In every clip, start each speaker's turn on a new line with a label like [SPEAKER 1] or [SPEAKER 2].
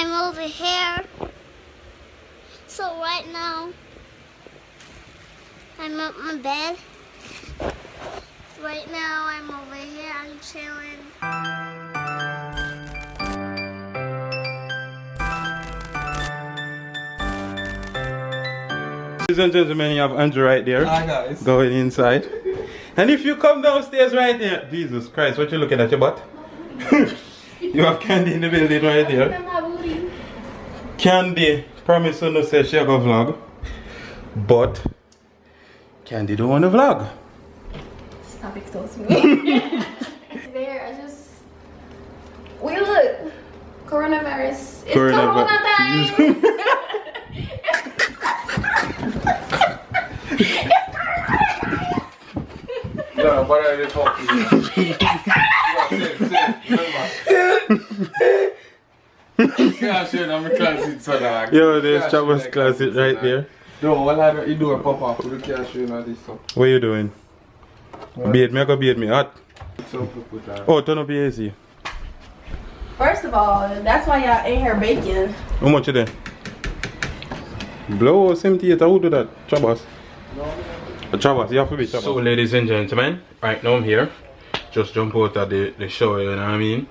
[SPEAKER 1] I'm over here. So right now, I'm at my bed. Right now, I'm over here. I'm chilling.
[SPEAKER 2] Ladies and gentlemen, you have Andrew right there.
[SPEAKER 3] Hi guys.
[SPEAKER 2] Going inside. And if you come downstairs right there, Jesus Christ, what you looking at your butt? You have Candy in the building right there. Candy promised to say she go vlog, but Candy don't want to vlog.
[SPEAKER 4] Stop exposing me. There, I just. We look. Coronavirus. It's Corona time.
[SPEAKER 3] Yeah, but I didn't talk to you.
[SPEAKER 2] Yo, there's Chabas closet right there.
[SPEAKER 3] No, what I you do a pop off with the cash you know this stuff.
[SPEAKER 2] What you doing? Beat me, I go beat me hot.
[SPEAKER 3] So put that.
[SPEAKER 2] Oh, turn up the AC.
[SPEAKER 4] First of all, that's why y'all in here baking.
[SPEAKER 2] How much you there? Blow 78, who do that? Chabas. Chabas, you have to be Chabas. So ladies and gentlemen, right now I'm here. Just jump out of the shower, you know what I mean?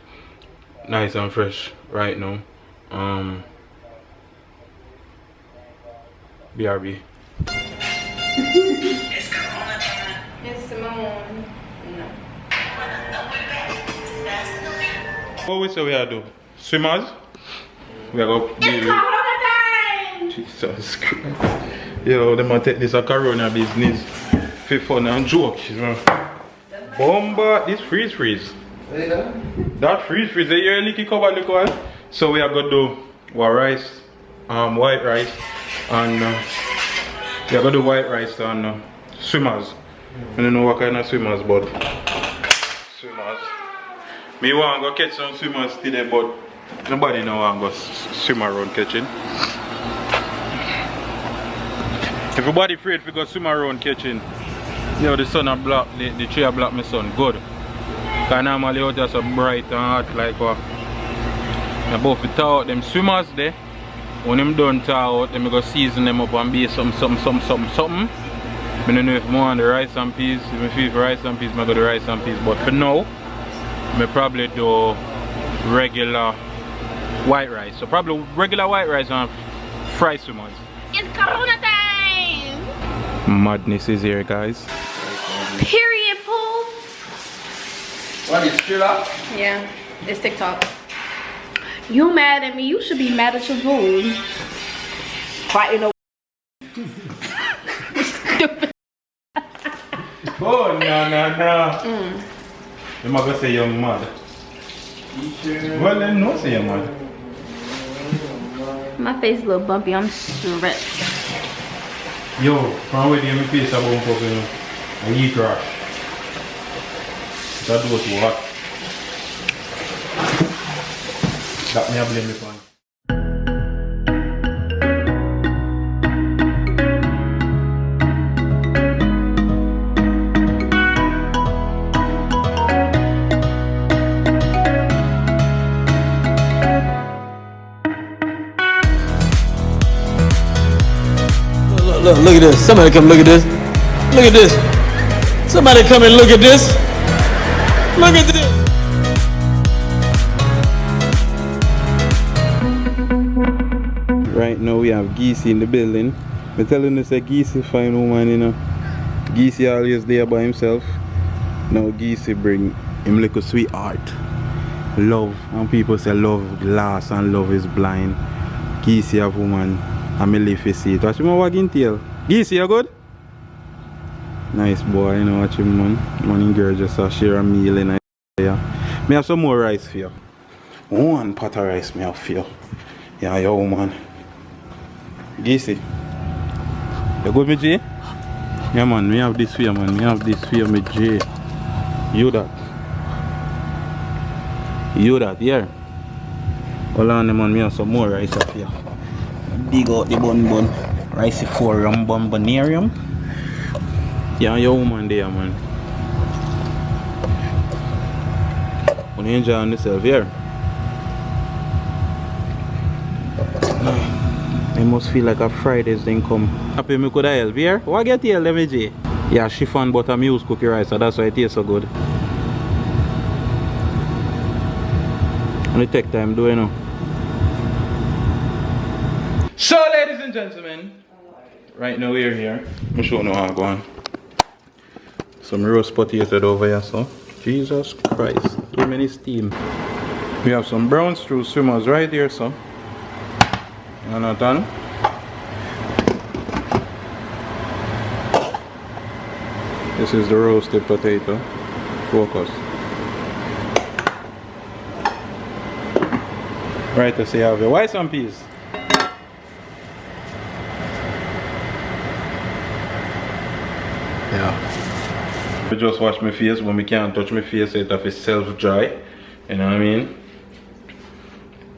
[SPEAKER 2] Nice and fresh right now. BRB.
[SPEAKER 4] It's Simone. No.
[SPEAKER 2] What we say we are do? Swimmers? We are going to
[SPEAKER 4] It's Corona time!
[SPEAKER 2] Jesus Christ. Yo, they might take this a Corona business for fun and joke, you know. Bomba, this freeze. That freeze, they hear licky cover look well. So we are going to do what rice, white rice, and we are going to do white rice and swimmers. I don't know what kind of swimmers, but swimmers. Me want to go catch some swimmers today, but nobody know want to go swim around catching. Everybody afraid to go swim around catching. You know, the sun are black, the tree are black, my son, good. Because normally out there so bright and hot like what. About to thaw out them swimmers there. When them done thaw out, them go season them up and be something. I don't know if I want the rice and peas. If I feel for rice and peas, I go the rice and peas. But for now, I probably do regular white rice. So probably regular white rice and fried swimmers.
[SPEAKER 4] It's Corona time!
[SPEAKER 2] Madness is here, guys.
[SPEAKER 4] Period, Paul.
[SPEAKER 3] What is Chilla?
[SPEAKER 4] Yeah, it's TikTok. You mad at me? You should be mad at your food. Fighting over. Stupid.
[SPEAKER 2] Oh, no. You're not going to say you're mad. Well, then no say you're mad.
[SPEAKER 4] My face a little bumpy. I'm stretched.
[SPEAKER 2] Yo, from where do you face a bump up, you know? And you crash. That was what? That me a blame me for.
[SPEAKER 5] Look at this. Somebody come look at this. Look at this. Somebody come and look at this. Look at this.
[SPEAKER 2] Right now we have Geesey in the building. I'm telling you, say Geesey fine woman, you know. Geesey always there by himself. Now Geesey bring him little sweetheart. Love. And people say love glass and love is blind. Geesey have woman. And me live to see it. Watch him wagging tail. Geesey, you good? Nice boy, you know, watch him, man. Morning girl just share a meal in a yeah. Me have some more rice for you. One pot of rice me have for you. Yeah, yo, man. Geesey. You good, me J? Yeah, man, me have this for you, man. Me have this for you, me J. You that. You that, yeah. Hold on, man, me have some more rice for you. Dig out the bun. Rice for bonarium. Yeah, your woman there, man. When you enjoy yourself here. It must feel like a Friday's then come. Happy me could help here? What get here, let me J? Yeah, chiffon butter me use cookie rice, so that's why it tastes so good. And it take time, do you know? So, ladies and gentlemen, right now we're here. I'm showing you how I'm going. Some roast potato over here, so. Jesus Christ, too many steam. We have some brown stew swimmers right here, so. Jonathan. This is the roasted potato. Focus. Right, to see how you have some peas. Yeah. I just wash my face, but I can't touch my face, it have self dry. You know what I mean?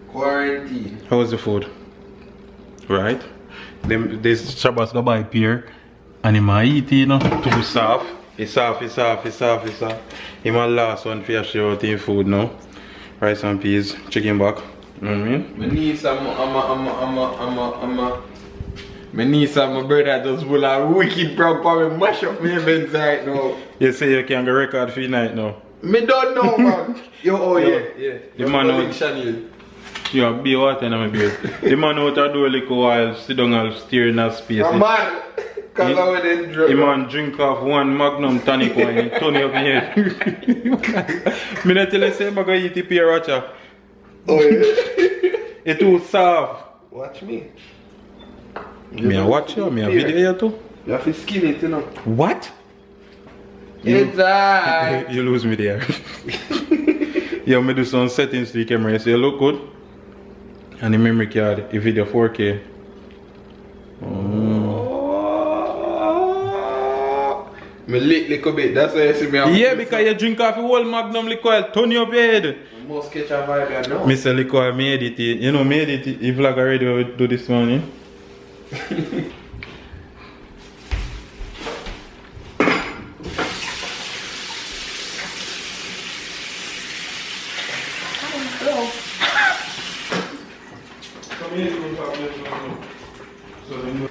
[SPEAKER 3] Quarantine.
[SPEAKER 2] How was the food? Right? This Shabbos go buy pear and he might eat it, you know, too soft. It's soft. He might last one for sure out in food now. Rice and peas, chicken back. You know what I mean?
[SPEAKER 3] My niece and my brother just full of wicked proper mash up my events right now.
[SPEAKER 2] You say you can go record for your night now?
[SPEAKER 3] Me don't know, man. Yeah.
[SPEAKER 2] The man out. Yeah, be water in my beard. The man out there do a little while, sit down and stare in that space.
[SPEAKER 3] I'm mad. Cause I wouldn't drink.
[SPEAKER 2] The man drink off one magnum tonic wine and turn it up in here. Me not tell you say I'm gonna eat the pear watcher.
[SPEAKER 3] Oh yeah.
[SPEAKER 2] It's too soft.
[SPEAKER 3] Watch me.
[SPEAKER 2] Me a watch you, me a video you too.
[SPEAKER 3] You have to skin it, you know.
[SPEAKER 2] What?
[SPEAKER 3] It's alright.
[SPEAKER 2] You lose me there. Yeah, me do some settings to the camera, you say you look good. And the memory card, the video 4K.
[SPEAKER 3] Me lick little bit, that's why you see me.
[SPEAKER 2] Yeah, because you drink off the whole magnum liquor, turn your head.
[SPEAKER 3] You must catch a vibe, I know.
[SPEAKER 2] Mr. Liquor, me edit it. You know, me edit it. The vlog already will do this morning.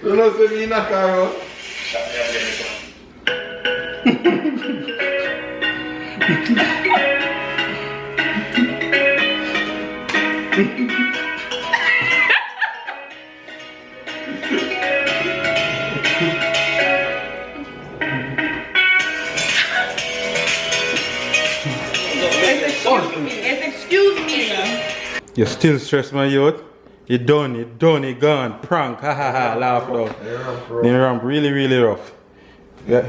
[SPEAKER 3] You know, so me in a car.
[SPEAKER 4] Excuse me.
[SPEAKER 2] You still stress my youth? You done, it gone. Prank, ha ha ha, laugh though. They ramp really, really rough. Yeah.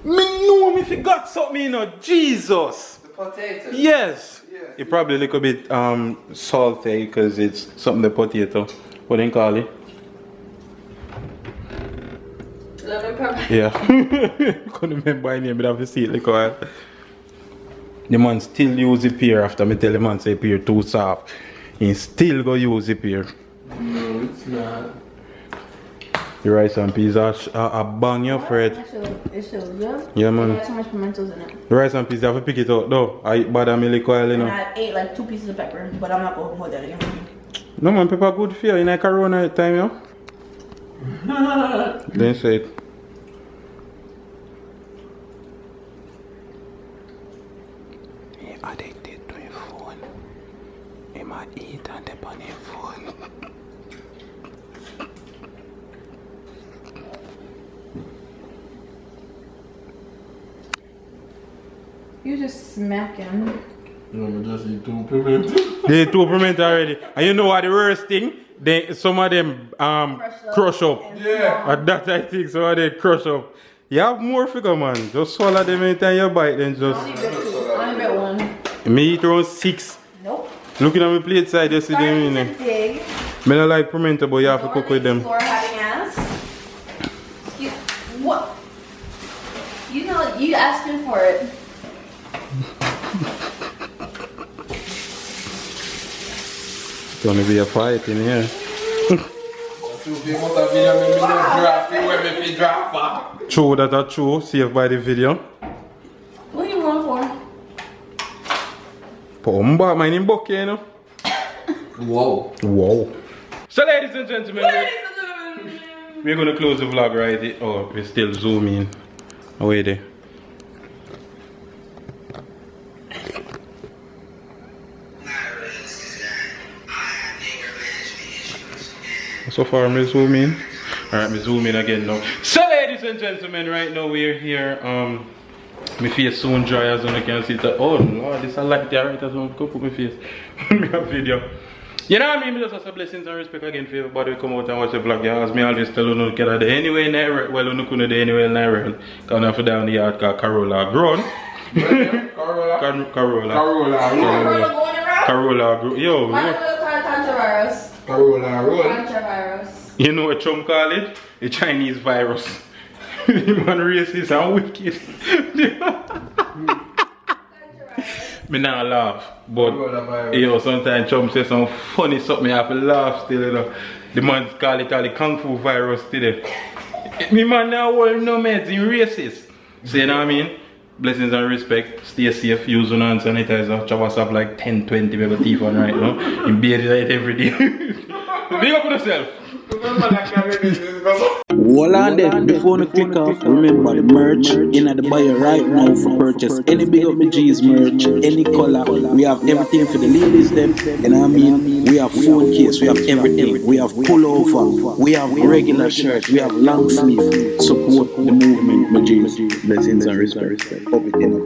[SPEAKER 2] Me know me forgot something, you know. Jesus.
[SPEAKER 3] The potato.
[SPEAKER 2] Yes. It probably a little bit salty because it's something the potato. What do you call it?
[SPEAKER 4] Lemon pepper.
[SPEAKER 2] Yeah. Couldn't remember my name, but I have to see it like a the man still use the pear after me tell the man say pear too soft. He still go use the pear.
[SPEAKER 3] No, it's not.
[SPEAKER 2] The rice and peas are bang your Fred.
[SPEAKER 4] It shows, yeah?
[SPEAKER 2] Yeah, man.
[SPEAKER 4] There's so much pimentos in it.
[SPEAKER 2] The rice and peas, you have to pick it out though. I bother me like oil, you know.
[SPEAKER 4] And I ate like 2 pieces of pepper, but I'm not going to hold that again.
[SPEAKER 2] No man, pepper good for you in a corona time, yo. Then say it. Addicted to your phone. He might eat and dip on your phone.
[SPEAKER 4] You just smacking.
[SPEAKER 3] No, I just eat 2 pimento.
[SPEAKER 2] They 2 pimento already. And you know what the worst thing? Some of them crush up.
[SPEAKER 3] Yeah.
[SPEAKER 2] And that I think some of them crush up. You have more figure, man. Just swallow them anytime you bite, then just.
[SPEAKER 4] I only bet 1.
[SPEAKER 2] Me eat around 6.
[SPEAKER 4] Nope.
[SPEAKER 2] Looking at my plate side, you see them in there.
[SPEAKER 4] Big.
[SPEAKER 2] I don't like pimento, but you have to cook with them.
[SPEAKER 4] Having ass. Excuse, what? You know, you asking for it.
[SPEAKER 2] It's gonna be a fight in here. True that are true, saved by the video.
[SPEAKER 4] What are you going for?
[SPEAKER 2] Pomba, my name Bucky, you know?
[SPEAKER 3] Wow.
[SPEAKER 2] Wow. So ladies and gentlemen, we're gonna close the vlog right here. Oh, we're still zooming. Oh, wait there. So far, I'm zooming. Alright, I'm zooming again now. So ladies and gentlemen, right now we're here. My face soon dry as you can see. Oh Lord, this is a light there, right? As I go put my face on my video. You know what I mean? Just a blessings and respect again for everybody who come out and watch the vlog. Yeah, as me always tell you, no get out there anyway in the well, you couldn't do anywhere in the world. Because I for down the yard called Carola grown. Carola grown. Yo,
[SPEAKER 3] Carola roll.
[SPEAKER 2] you know what Trump call it? A Chinese virus. Man racist and wicked. Me not laugh, but yo, sometimes Trump say some funny something, I have to laugh still, you know. The man call it all the Kung Fu virus today. Me man now hold no meds in racist. So you know what I mean? Blessings and respect, stay safe, use one hand sanitizer, chop up like 10-20 baby teeth on right now. In bed right every day. Big up on yourself.
[SPEAKER 5] Hold on then, before you click off, remember the merch in the bio right now for purchase. Any Big Up My G's merch, any color, we have everything for the ladies them, you know what I mean? We have phone case, we have everything, we have pullover, we have regular shirt, we have long sleeve. Support the movement, my G's. Blessings and respect. Up it in.